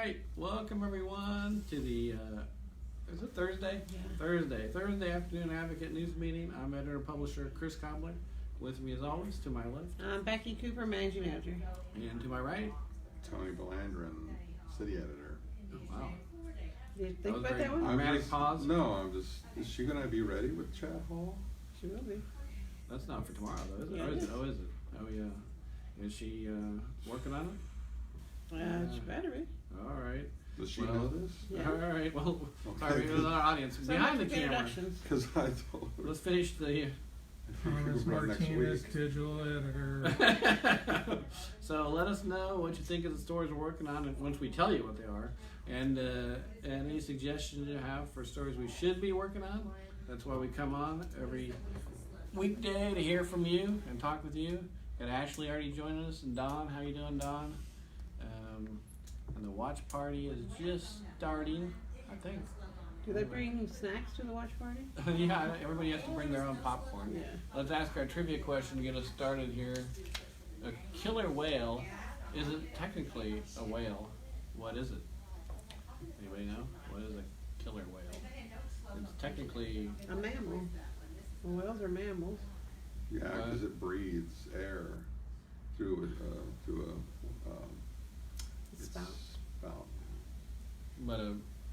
right, welcome everyone to the, is it Thursday? Yeah. Thursday afternoon Advocate News Meeting. I'm editor-publisher Chris Cobbler. With me as always, to my left. Becky Cooper, managing editor. And to my right. Tony Belandrin, city editor. Oh, wow. Did you think about that one? Dramatic pause? No, is she going to be ready with Chad Hall? She will be. That's not for tomorrow though, is it? Yeah, Or it is is. it? Oh, is it? Oh, yeah. Is she working on it? She better be. All right. Does she know this? Yeah. All right. Well, Okay. sorry, there's our audience So behind the much for camera. introductions. Because I told her. Let's finish the. Thomas Run next Martinez, week. digital editor. So let us know what you think of the stories we're working on once we tell you what they are, and any suggestions you have for stories we should be working on. That's why we come on every weekday to hear from you and talk with you. Got Ashley already joining us, and Don. How you doing, Don? And the watch party is just starting, I think. Do they bring snacks to the watch party? Yeah, everybody has to bring their own popcorn. Yeah. Let's ask our trivia question to get us started here. A killer whale isn't technically a whale. What is it? Anybody know? What is a killer whale? It's technically... A mammal. Whales are mammals. Yeah, because it breathes air through its Spout. spout. But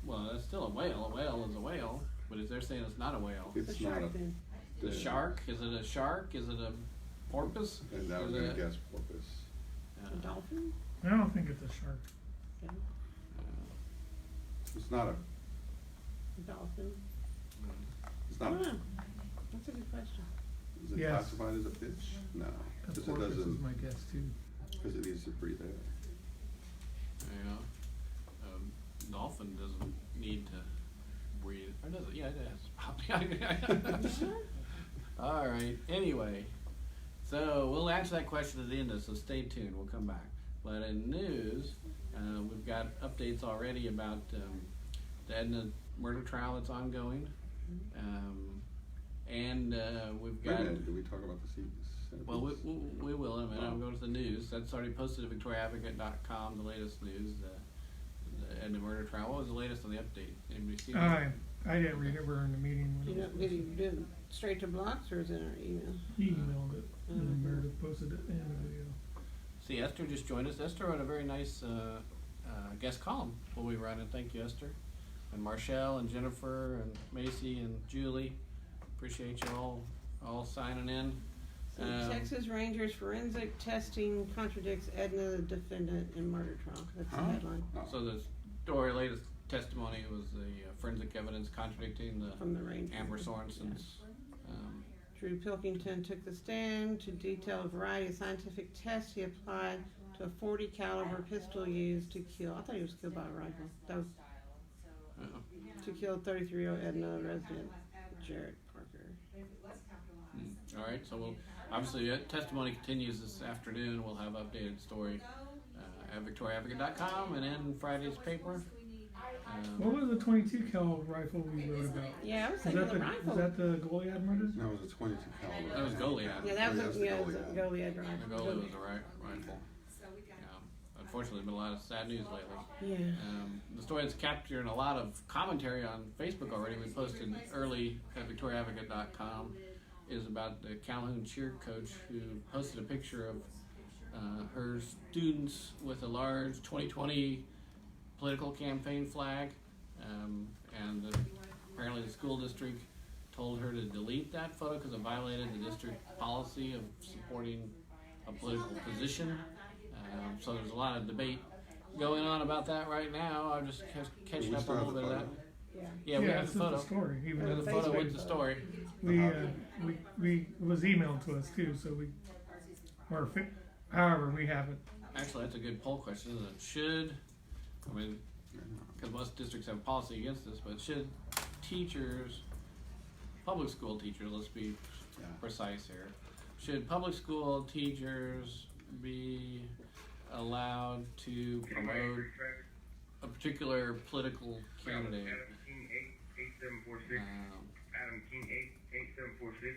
well, that's still a whale. A whale is a whale. But if they're saying it's not a whale. The It's shark not then. The shark? Is it a shark? Is it a porpoise? And I was Is going it- to guess porpoise. A dolphin? I don't think it's a shark. Yeah. It's not a. A dolphin. It's I not. don't know. That's a good question. Is it Yes. classified as a fish? No, A because it porpoise is doesn't. my guess too. Because it needs to breathe air. Yeah. Dolphin doesn't need to breathe. Or does it? Yeah, it does. All right. Anyway, so we'll answer that question at the end, so stay tuned. We'll come back. But in news, we've got updates already about the Edna murder trial that's ongoing. And we've Wait a got... minute, did we talk about the Senate? Well, we will in a minute. I'll go to the news. That's already posted at victoriaadvocate.com, the latest news, the Edna murder trial. What was the latest on the update? Anybody see that? I didn't read it. We're in the meeting. Do you know, did he do it straight to blocks or is it in our email? He emailed it, and then Meredith posted it in the video. See, Esther just joined us. Esther wrote a very nice guest column while we were on it. Thank you, Esther. And Marshall and Jennifer and Macy and Julie. Appreciate you all signing in. Texas Rangers forensic testing contradicts Edna, the defendant in murder trial. That's the headline. Oh. So the story, latest testimony was the forensic evidence contradicting From the Rangers. Amber Sorensen's. Drew Pilkington took the stand to detail a variety of scientific tests he applied to a .40 caliber pistol used to kill. I thought he was killed by a rifle. That was to kill 33-year-old Edna resident Jared Parker. All right, so we'll obviously testimony continues this afternoon. We'll have updated story at victoriaadvocate.com and in Friday's paper. What was the 22 cal rifle we wrote about? Yeah, I was Was thinking that the the rifle. the Goliath murder? No, it was a 22 caliber. That was Goliath. Yeah, that was that's a, the yeah, it was a Goliath. Goliath The rifle. Goliath was a rifle. Yeah. Unfortunately, there's been a lot of sad news lately. Yeah. The story that's capturing a lot of commentary on Facebook already. We posted early at victoriaadvocate.com is about the Calhoun cheer coach who posted a picture of her students with a large 2020 political campaign flag, and apparently the school district told her to delete that photo because it violated the district policy of supporting a political position. So there's a lot of debate going on about that right now. I'm just catching up on a little bit of that. Yeah, we have it's the photo. the story. We have the photo with the story. We it was emailed to us too, so however we have it. Actually, that's a good poll question, isn't it? Because most districts have a policy against this, but should teachers, public school teachers, let's be precise here, should public school teachers be allowed to promote a particular political candidate? Adam King 8746.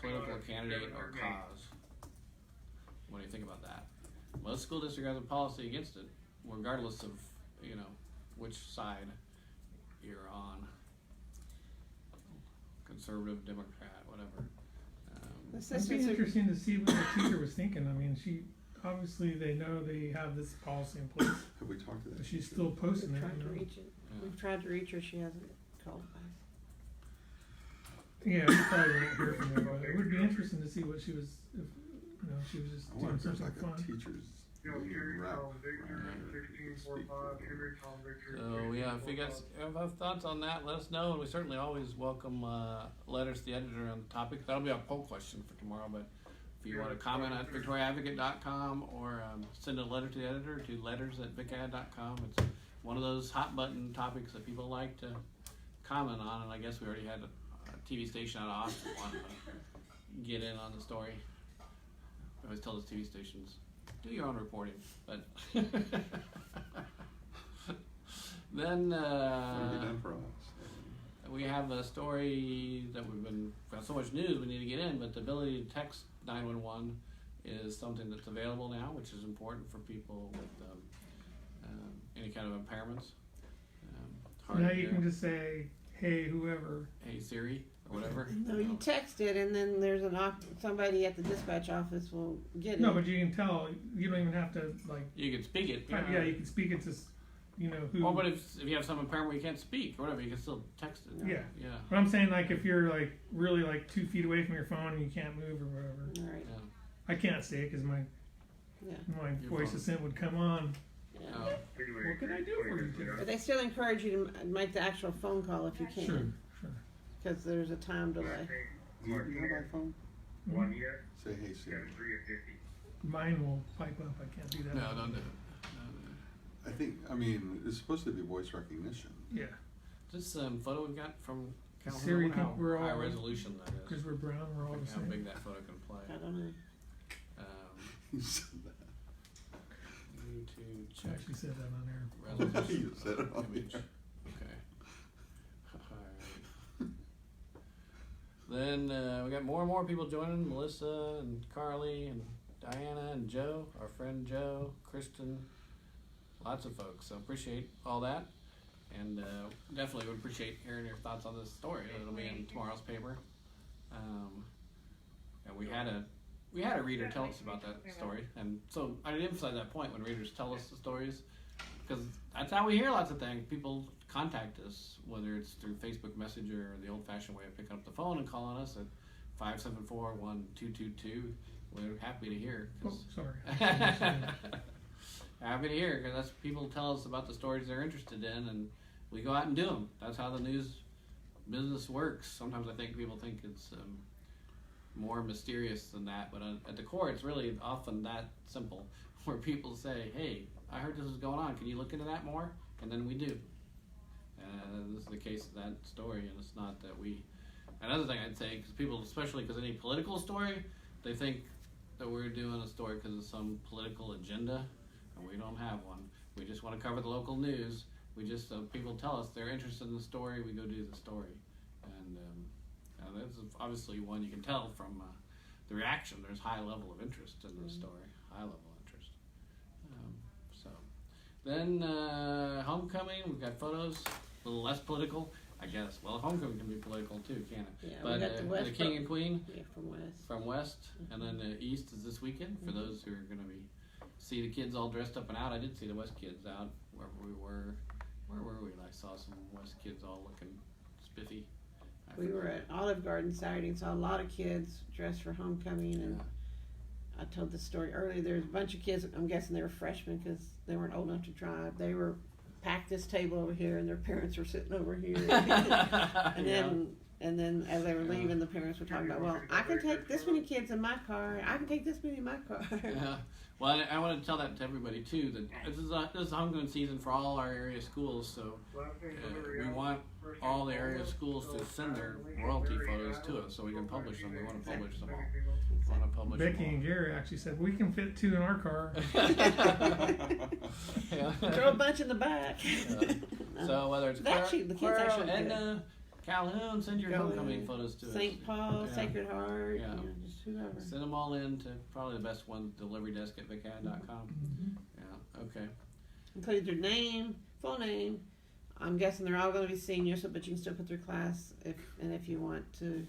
Political candidate or cause? What do you think about that? Most school districts have a policy against it, regardless of you know, which side you're on. Conservative, Democrat, whatever. The It'd be assistants are, interesting to see what the teacher was thinking. I mean, obviously they know they have this policy in place, Have we talked to that? but she's teacher? still posting we've it. tried You to know? reach it. Yeah. We've tried to reach her, she hasn't called back. Yeah, we probably won't hear from her, but it would be interesting to see what she was, if, she was just I wonder doing if there's something like a fun. teacher's Yo, union Henry rep. Tom Victor, 1645, Henry Tom Victor. So yeah, if you guys have thoughts on that, let us know, and we certainly always welcome letters to the editor on the topic. That'll be our poll question for tomorrow. But if you want to comment at victoriaadvocate.com or send a letter to the editor to letters@vicad.com, it's one of those hot button topics that people like to comment on. And I guess we already had a TV station out of Austin wanting to get in on the story. I always tell those TV stations, do your own reporting, but then What have you done for us? we have a story that got so much news we need to get in, but the ability to text 911 is something that's available now, which is important for people with any kind of impairments. Hard Now to you hear. can just say, hey, whoever. Hey Siri or whatever. No, you text it, and then there's somebody at the dispatch office will get it. No, but you can tell. You don't even have to like. You can speak it. Yeah, you can speak it to, who. Or but if you have some impairment where you can't speak or whatever, you can still text it. Yeah. Yeah. But I'm saying like if you're like really like 2 feet away from your phone and you can't move or whatever. All right. Yeah. I can't say it because my Yeah. Your voice phone. assistant would come on. Yeah. Oh. What can I do for you today? But they still encourage you to make the actual phone call if you can, Sure. because there's a time delay. Martinez, phone. 1 year, Say, hey, Siri. 73 of 50. Mine will pipe up. I can't do that. No, don't do it. I think, it's supposed to be voice recognition. Yeah, This photo we got from Calhoun, Siri how think we're all- high resolution that is. because we're brown. We're all the How same. big that photo can play. I don't know. You said that. YouTube She check actually said that on air. resolution. You said it on the image. air. Okay. Alright. Then we got more and more people joining. Melissa and Carly and Diana and Joe, our friend Joe, Kristen, lots of folks. So appreciate all that. And definitely would appreciate hearing your thoughts on this story. It'll be in tomorrow's paper. And we had a reader tell us about that story, and so I emphasize that point when readers tell us the stories, because that's how we hear lots of things. People contact us, whether it's through Facebook Messenger or the old-fashioned way of picking up the phone and calling us at 574-1222. We're happy to hear. Oh, sorry. Happy to hear, because that's people tell us about the stories they're interested in, and we go out and do them. That's how the news business works. Sometimes I think people think it's more mysterious than that, but at the core, it's really often that simple, where people say, hey, I heard this is going on, can you look into that more? And then we do. This is the case of that story, and it's not that we... Another thing I'd say, because people, especially because any political story, they think that we're doing a story because of some political agenda, and we don't have one. We just want to cover the local news. We just, people tell us they're interested in the story, we go do the story. And that's obviously one you can tell from the reaction. There's high level of interest in the story, high level interest. So then homecoming, we've got photos, a little less political, I guess. Well, homecoming can be political too, can't it? Yeah, But we got the West King and Queen Yeah, from West. from West, and then the East is this weekend for those who are going to see the kids all dressed up and out. I did see the West kids out wherever we were. Where were we? I saw some West kids all looking spiffy. We were at Olive Garden Saturday and saw a lot of kids dressed for homecoming, and I told the story earlier. There's a bunch of kids, I'm guessing they were freshmen because they weren't old enough to drive. They were packed this table over here and their parents were sitting over here. And then as they were leaving, the parents were talking about, well, I can take this many kids in my car, I can take this many in my car. Yeah. Well, I want to tell that to everybody too, that this is homecoming season for all our area schools, so we want all the area schools to send their royalty photos to us so we can publish them. We want to publish them all. We want to publish Becky them all. and Gary actually said we can fit 2 in our car. Yeah. Throw a bunch in the back. Yeah. So whether it's The kids actually did. Edna, Calhoun, send your Calhoun, homecoming photos to us. St. Paul, Yeah. Sacred Heart, Yeah. just whoever. Send them all in to probably the best one, deliverydesk@vicad.com. Mhm. Yeah, okay. Include their name, full name. I'm guessing they're all going to be seniors, but you can still put their class if you want to.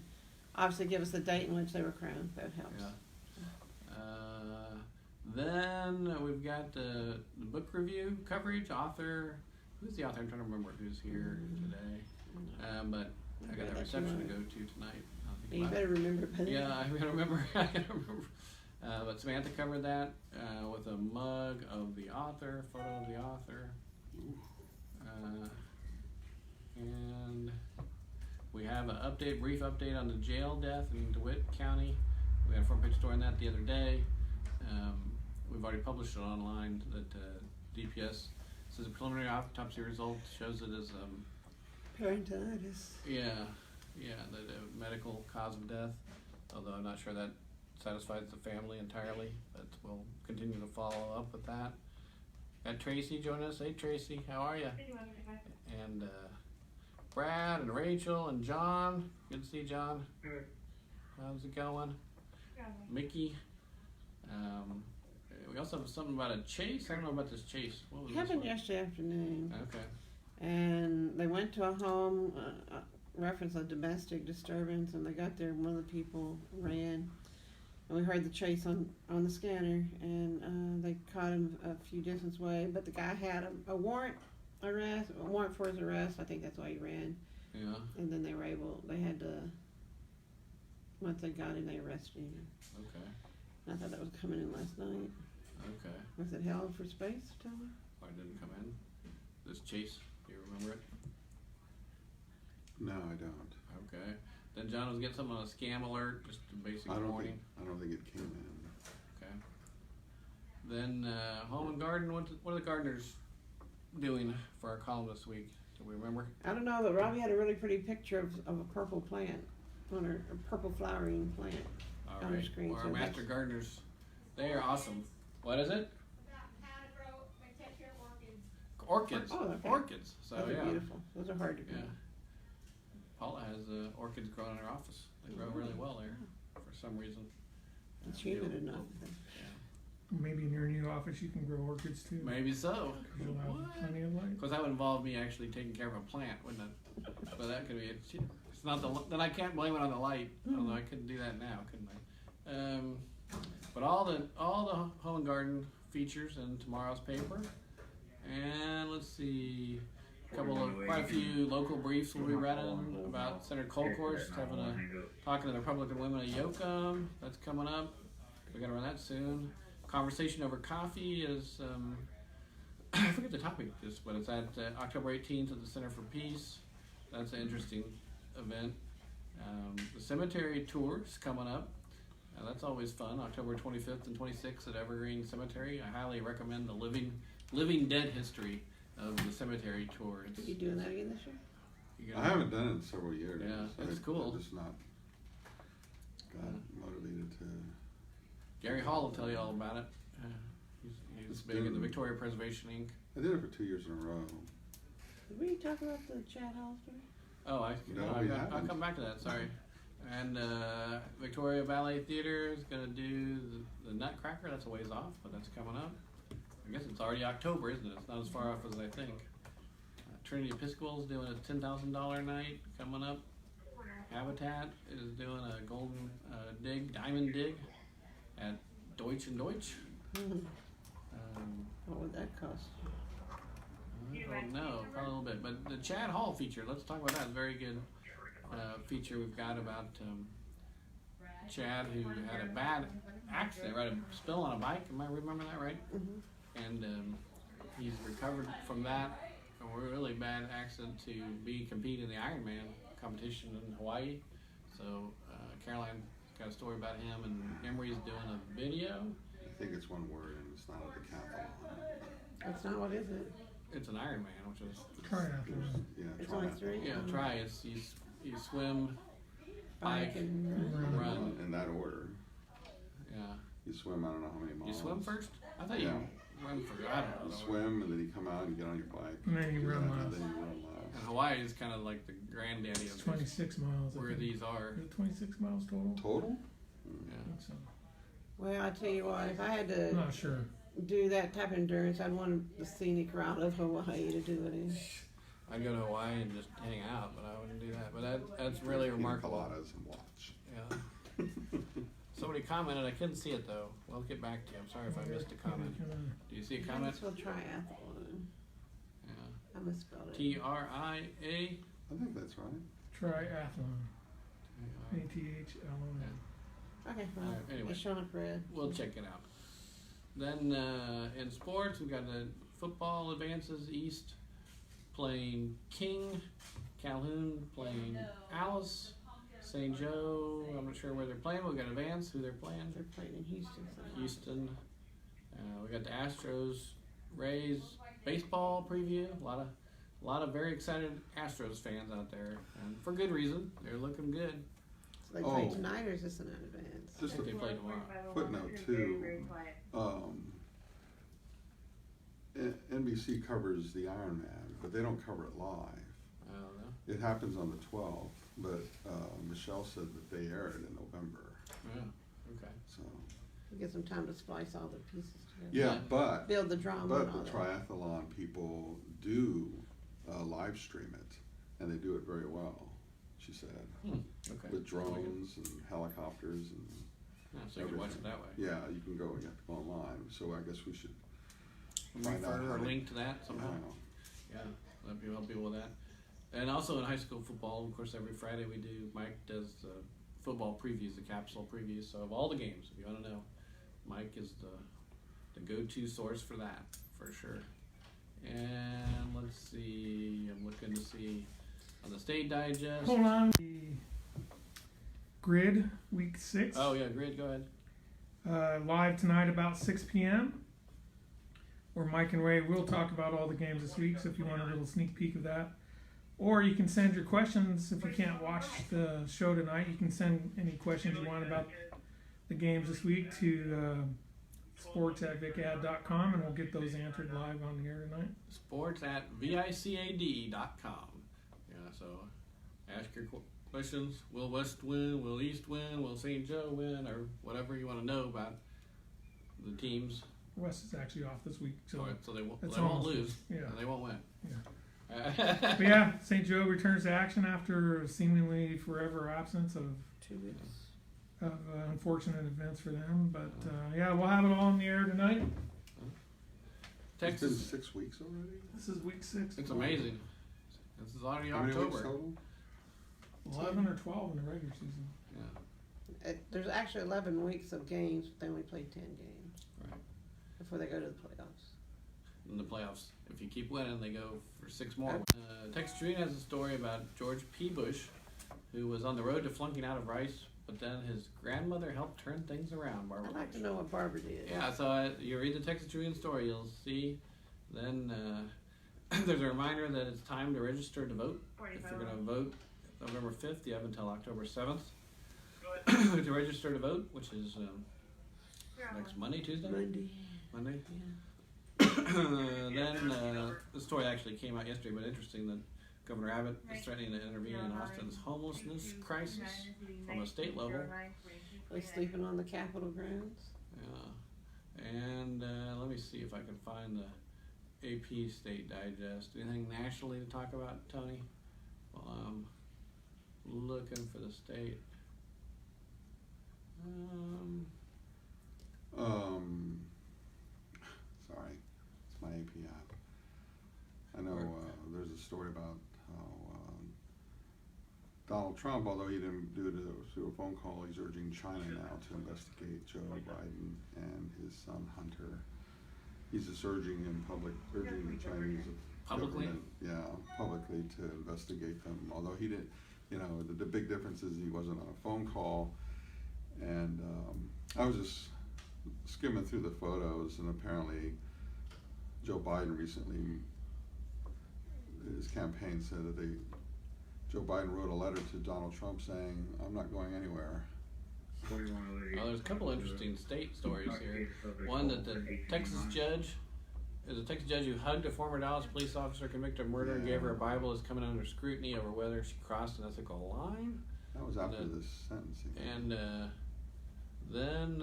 Obviously, give us the date in which they were crowned. That helps. Yeah. Then we've got the book review coverage. Author. Who's the author? I'm trying to remember who's here today. But I got a reception to go to tonight. You better remember. Yeah, I gotta remember. I gotta remember. But Samantha covered that with a mug of the author, photo of the author, and we have an brief update on the jail death in DeWitt County. We had a front-page story on that the other day. We've already published it online. That DPS says a preliminary autopsy result shows it as peritonitis. Yeah, the medical cause of death, although I'm not sure that satisfies the family entirely, but we'll continue to follow up with that. Got Tracy joining us. Hey Tracy, how are you? And Brad and Rachel and John. Good to see you, John. Good. How's it going? Mickey. We also have something about a chase. I don't know about this chase. What was It happened this one? yesterday afternoon. Okay. And they went to a home, reference a domestic disturbance, and they got there and one of the people ran. And we heard the chase on the scanner, and they caught him a few distance away. But the guy had a warrant for his arrest. I think that's why he ran. Yeah. And then they had to, once they got him, they arrested him. Okay. And I thought that was coming in last night. Okay. Was it held for space, tell me? Why didn't come in? This chase, do you remember it? No, I don't. Okay. Then John was getting something on a scam alert, just a basic warning. I don't think it came in. Okay. Then home and garden. What are the gardeners doing for our column this week? Do we remember? I don't know, but Robbie had a really pretty picture of a purple plant on a purple flowering plant. All On the right. screen, Well, so our that's- master gardeners, they are awesome. What is it? Orchids. Oh, okay. Orchids. So Those are yeah. beautiful. Those are hard to grow. Yeah. Paula has orchids growing in her office. They grow really well there for some reason. It's humid enough. Maybe in your new office you can grow orchids too. Maybe so. 'Cause you'll have plenty of light. Because that would involve me actually taking care of a plant, wouldn't it? But that could be it's not then I can't blame it on the light. Although I couldn't do that now, couldn't I? But all the home and garden features in tomorrow's paper. And let's see, quite a few local briefs will be running about Senator Colcourse talking to the Republican women of Yoakum. That's coming up. We got to run that soon. Conversation over coffee is I forget the topic, but it's at October 18th at the Center for Peace. That's an interesting event. The cemetery tour is coming up. That's always fun. October 25th and 26th at Evergreen Cemetery. I highly recommend the Living Dead history of the cemetery tour. Are you doing that again this year? I haven't done it in several years. Yeah, so it's cool. I'm just not got motivated to. Gary Hall will tell you all about it. He's It's big in the been- Victoria Preservation Inc. I did it for 2 years in a row. Did we talk about the Chad Hall story? Oh, we I'll haven't. come back to that. Sorry. And Victoria Ballet Theater is going to do the Nutcracker. That's a ways off, but that's coming up. I guess it's already October, isn't it? It's not as far off as I think. Trinity Episcopal is doing a $10,000 night coming up. Habitat is doing a golden diamond dig at Deutsch and Deutsch. What would that cost? I don't know, probably a little bit. But the Chad Hall feature, let's talk about that. It's a very good feature we've got about Chad, who had a bad accident, right? A spill on a bike. Am I remembering that right? Mm-hmm. And he's recovered from that, a really bad accident to compete in the Ironman competition in Hawaii. So Caroline got a story about him, and Emery's doing a video. I think it's one word, and it's not a decathlon. That's not what is it? It's an Ironman, which is Triathlon. Yeah, It's try only that. 3? yeah. Try it's you swim, bike, and run. In that order. Yeah. You swim, I don't know how many miles. You swim first? I thought Yeah. you run first. I don't You know. swim, and then you come out and you get on your bike. And then you Do run that, miles. And then you run miles. And Hawaii is kind of like the granddaddy It's of 26 miles. I where think. these are. Is it 26 miles total? Total? I Yeah. think so. Well, I tell you what, if I had I'm to not sure. do that type of endurance, I'd want the scenic route of Hawaii to do it in. I'd go to Hawaii and just hang out, but I wouldn't do that. But that's really remarkable. Coladas and watch. Yeah. Somebody commented. I couldn't see it though. We'll get back to you. I'm sorry if I missed a comment. Do you see a Might comment? as well triathlon. Yeah. I misspelled it. TRIA. I think that's right. Triathlon. ATHLON. Okay, well, Alright, anyway. it's showing up red. We'll check it out. Then in sports, we've got the football advances East playing King, Calhoun playing Alice, St. Joe. I'm not sure where they're playing. We've got Advance, who they're playing. They're playing in Houston. So. Houston. We got the Astros, Rays baseball preview. A lot of very excited Astros fans out there, and for good reason. They're looking good. So they play tonight, or is this an advance? I think they play tomorrow. Footnote too. NBC covers the Ironman, but they don't cover it live. I don't know. It happens on the 12th, but Michelle said that they air it in November. Yeah. Okay. So It gives them time to splice all the pieces together. yeah, but Build the drama and but all the that. triathlon people do live stream it, and they do it very well. She said Okay. with drones and helicopters and Yeah, so you can watch it that way. yeah, you can go. You have to go online. So I guess we should find out Refer how or to- link to that somehow. Yeah, let people help people with that. And also in high school football, of course, every Friday we do. Mike does the football previews, the capsule previews. So of all the games, if you want to know, Mike is the go-to source for that for sure. And let's see, I'm looking to see on the State Digest. Hold on. The Grid, week 6. Oh yeah, Grid, go ahead. Live tonight about 6 p.m. Where Mike and Ray will talk about all the games this week, so if you want a little sneak peek of that. Or you can send your questions if you can't watch the show tonight. You can send any questions you want about the games this week to sports@vicad.com, and we'll get those answered live on the air tonight. sports@vicad.com. Yeah, so ask your questions. Will West win? Will East win? Will St. Joe win? Or whatever you want to know about the teams. West is actually off this week, so So they won't it's lose. almost- yeah. And they won't win. But yeah, St. Joe returns to action after seemingly forever absence of 2 weeks. unfortunate events for them. But yeah, we'll have it all in the air tonight. It's been Texas, 6 weeks already. This is week 6. it's amazing. This is already How many weeks October. total? 11 or 12 in the regular season. Yeah. There's actually 11 weeks of games, but they only play 10 games. Right. Before they go to the playoffs. In the playoffs, if you keep winning, they go for 6 more. Texas Tribune has a story about George P. Bush, who was on the road to flunking out of Rice, but then his grandmother helped turn things around. Barbara I'd like Bush. to know what Barbara did. Yeah, so you read the Texas Tribune story, you'll see. Then there's a reminder that it's time to register to vote. If you're going to vote November 5th, you have until October 7th to register to vote, which is next Monday, Tuesday? Monday? Then the story actually came out yesterday, but interesting that Governor Abbott is threatening to intervene in Austin's homelessness crisis from a state level. They sleeping on the Capitol grounds. Yeah. And let me see if I can find the AP State Digest. Anything nationally to talk about, Tony? Well, I'm looking for the state. Sorry, it's my AP app. I know there's a story about how Donald Trump, although he didn't do it through a phone call, he's urging China now to investigate Joe Biden and his son Hunter. He's just urging the Chinese Publicly? government, publicly to investigate them. Although he didn't, the big difference is he wasn't on a phone call. And I was just skimming through the photos, and apparently Joe Biden recently, his campaign said that Joe Biden wrote a letter to Donald Trump saying, "I'm not going anywhere." Well, there's a couple interesting state stories here. One that the Texas judge is a Texas judge who hugged a former Dallas police officer convicted of murder and gave her a Bible is coming under scrutiny over whether she crossed an ethical line. That was after this sentencing. And Then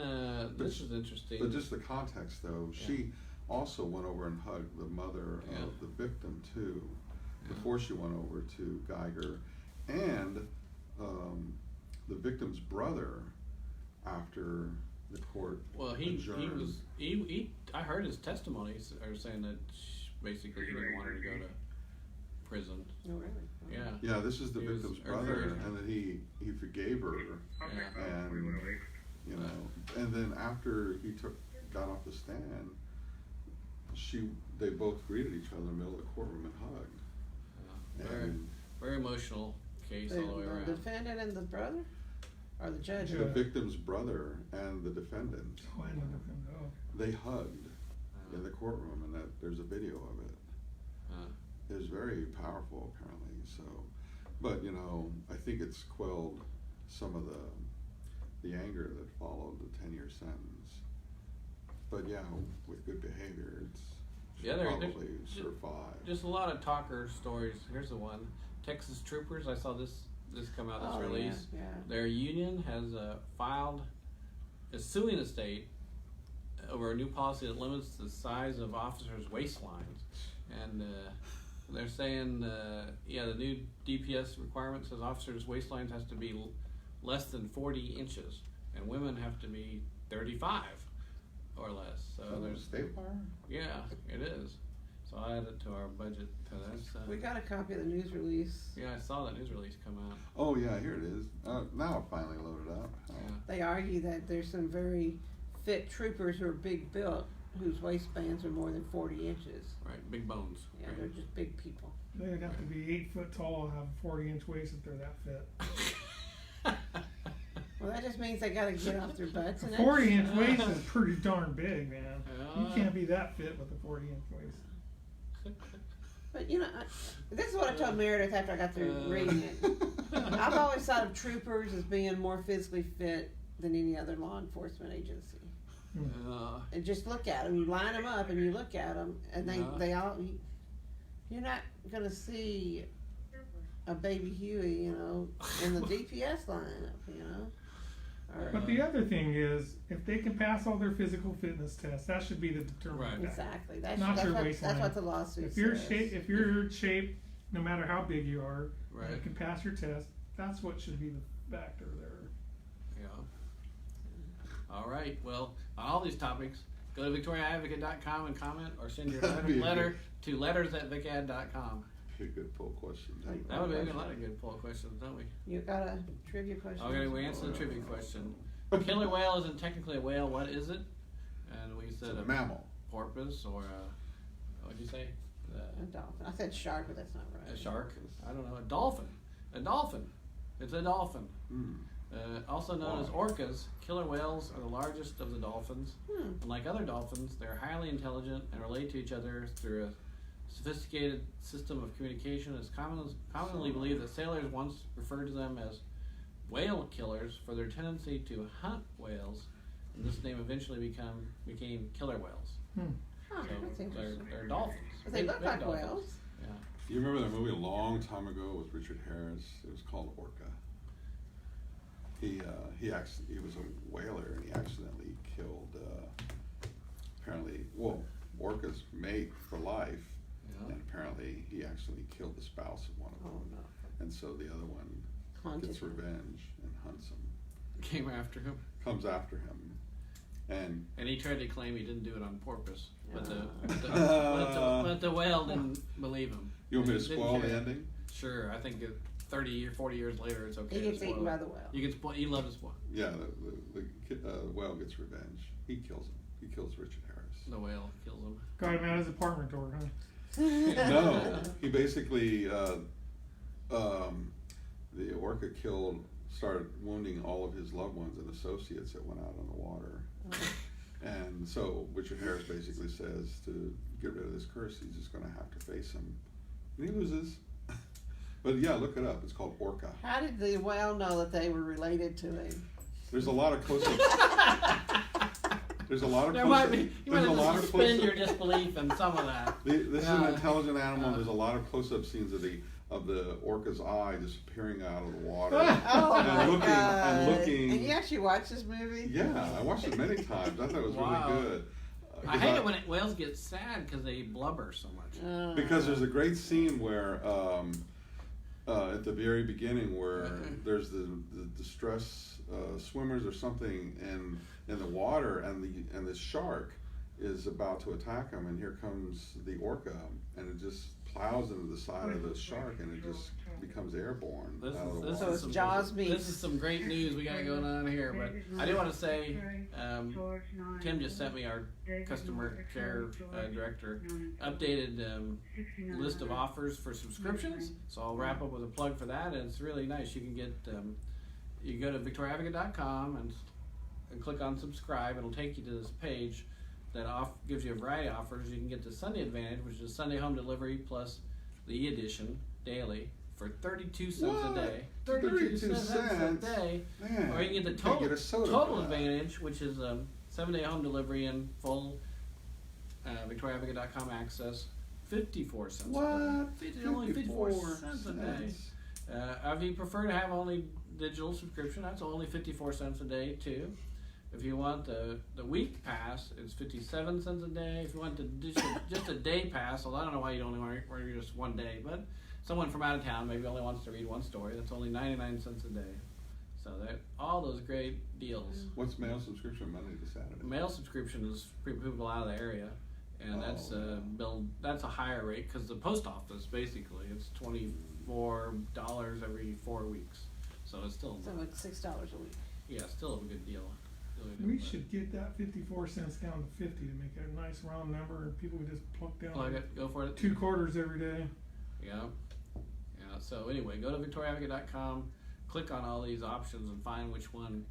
this is interesting. But just the context, though, she also went over and hugged the mother of the victim too, before she went over to Geiger, and the victim's brother after the court Well, he adjourned. was I heard his testimonies are saying that basically he didn't want her to go to prison. Oh, really? Yeah. Yeah, this is the He was victim's brother, encouraging. and that he forgave her, and you know, and then after he got off the stand, they both greeted each other in the middle of the courtroom and hugged. Very, And very emotional case all the way The around. defendant and the brother? Or the judge? the victim's brother and the defendant, Oh, I know them. Oh. they hugged in the courtroom, and that there's a video of it. It was very powerful, apparently. So, but you know, I think it's quelled some of the anger that followed the 10-year sentence. But yeah, with good behavior, it's Yeah, probably survived. Just a lot of talker stories. Here's the one: Texas troopers. I saw this come out. This release. Yeah. Their union has is suing the state over a new policy that limits the size of officers' waistlines, and they're saying, the new DPS requirement says officers' waistlines has to be less than 40 inches, and women have to be 35 or less. So there's state fire? yeah, it is. So I added it to our budget. That's We got a copy of the news release. yeah, I saw that news release come out. Oh yeah, here it is. Now it finally loaded up. Yeah. They argue that there's some very fit troopers who are big built, whose waistbands are more than 40 inches. Right, big bones. Yeah, right. they're just big people. They'd have to be 8 foot tall and have a 40-inch waist if they're that fit. Well, that just means they gotta get off their butts A and 40-inch waist is pretty darn big, man. You Yeah. can't be that fit with a 40-inch waist. But you know, this is what I told Meredith after I got through reading it. I've always thought of troopers as being more physically fit than any other law enforcement agency. And just look at them. You line them up and you look at them, and they all. You're not gonna see a baby Huey, you know, in the DPS lineup, you know. But the other thing is, if they can pass all their physical fitness tests, that should be the determining factor. Exactly. Not your that's waistline. what the lawsuit If you're says. if you're shaped, no matter how big you are, Right. and you can pass your test, that's what should be the factor there. Yeah. All right. Well, on all these topics, go to victoriaadvocate.com and comment, or send your That'd be letter to letters@vicad.com. A good poll question. That would be a lot of good poll questions, don't we? You got a trivia question? Okay, we answered the trivia question. Killer whale isn't technically a whale. What is it? And we It's said a mammal. porpoise, or what'd you say? A dolphin. I said shark, but that's not right. A shark? I don't know. A dolphin. A dolphin. It's a dolphin. Mm. Also known as orcas, killer whales are the largest of the dolphins. Unlike other dolphins, they're highly intelligent and relate to each other through a sophisticated system of communication. It's commonly believed that sailors once referred to them as whale killers for their tendency to hunt whales, and this name eventually became killer whales. Huh, So that's interesting. they're dolphins. But they look Big like dolphins. whales. Yeah. You remember that movie a long time ago with Richard Harris? It was called Orca. He was a whaler, and he accidentally killed orcas mate for life, Yeah. and apparently he accidentally killed the spouse of one of them. Oh no. And so the other one Haunted gets him. revenge and hunts him, Came after him. comes after him, and And he tried to claim he didn't do it on purpose, but Ah. but the whale didn't believe him. you want me to Didn't spoil the care. ending? Sure, I think 30 or 40 years later, it's okay. He to gets eaten spoil by it. the whale. You can spoil. You love to spoil. Yeah, the whale gets revenge. He kills him. He kills Richard Harris. The whale kills him. Got him out his apartment door, huh? No, he basically the orca started wounding all of his loved ones and associates that went out on the water. And so Richard Harris basically says to get rid of this curse, he's just going to have to face him, and he loses. But yeah, look it up. It's called Orca. How did the whale know that they were related to him? There's a lot of close-ups. There's a lot of There close-ups. might be. You There's might a lot have of to suspend close-ups. your disbelief in some of that. This is an Yeah. intelligent animal. There's a lot of close-up scenes of of the orca's eye just peering out of the water. Oh And my looking- and God. looking- And you actually watched this movie? Yeah, I watched it many times. I thought it was Wow. really good. I hate it when whales get sad because they blubber so much. Oh. Because there's a great scene where at the very beginning where there's the distress swimmers or something in the water, and the shark is about to attack them, and here comes the orca, and it just plows into the side of the shark, and it just becomes airborne This out of the is- this water. So it's some- Jaws This meets. is some great news we got going on here, but I do want to say, Tim just sent me, our customer care director, updated list of offers for subscriptions. So I'll wrap up with a plug for that, and it's really nice. You can get, you go to victoriaadvocate.com and click on subscribe. It'll take you to this page that gives you a variety of offers. You can get the Sunday Advantage, which is Sunday home delivery plus the e-edition daily for 32 cents What? a day. 32 cents a cents? day. Man, Or you can get the you total, get a soda total for that. Advantage, which is 7-day home delivery and full victoriaadvocate.com access, 54 cents a What? day. Only 54 cents a day. If you prefer to have only digital subscription, that's only 54 cents a day too. If you want the week pass, it's 57 cents a day. If you want just a day pass, well, I don't know why you only want just one day, but someone from out of town maybe only wants to read one story. That's only 99 cents a day. So that all those great deals. What's mail subscription Monday to Saturday? Mail subscription is for people out of the area, and that's that's a higher rate because the post office basically it's $24 every 4 weeks. So it's still So it's $6 a week. still a good deal. We should get that 54 cents down to 50 to make it a nice round number, and people would just plug down Plug it, go for it. 2 quarters every day. Yeah. So anyway, go to victoriaadvocate.com, click on all these options, and find which one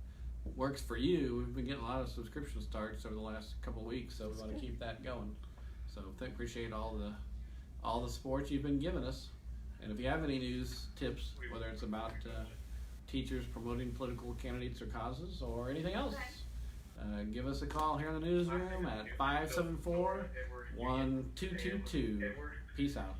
works for you. We've been getting a lot of subscription starts over the last couple of weeks, so we want to keep that going. So appreciate all the support you've been giving us. And if you have any news tips, whether it's about teachers promoting political candidates or causes or anything else, give us a call here in the newsroom at 574-1222. Peace out.